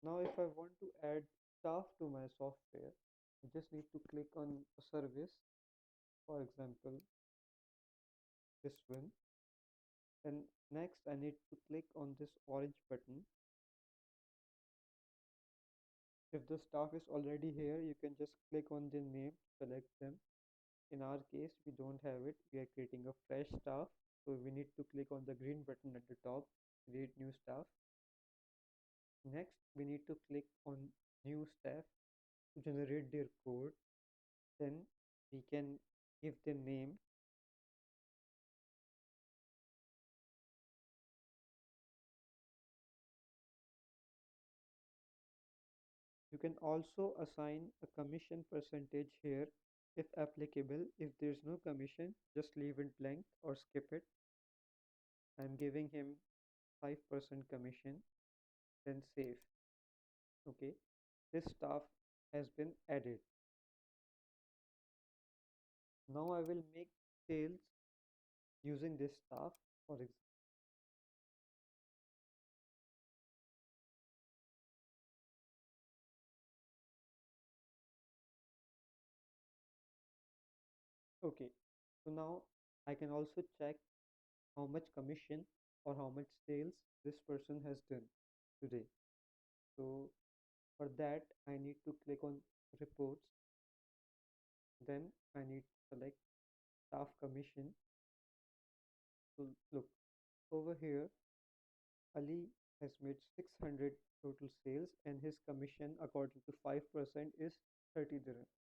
Now, if I want to add staff to my software, I just need to click on a service, for example, this one. And next, I need to click on this orange button. If the staff is already here, you can just click on the name, select them. In our case, we don't have it. We are creating a fresh staff. So we need to click on the green button at the top, create new staff. Next, we need to click on new staff to generate their code. Then we can give the name. You can also assign a commission percentage here if applicable. If there's no commission, just leave it blank or skip it. I'm giving him 5% commission, then save. Okay, this staff has been added. Now I will make sales using this staff. For example, okay, so now I can also check how much commission or how much sales this person has done today. So for that, I need to click on reports. Then I need to select staff commission. So look over here, Ali has made 600 total sales and his commission according to 5% is 30 dirham.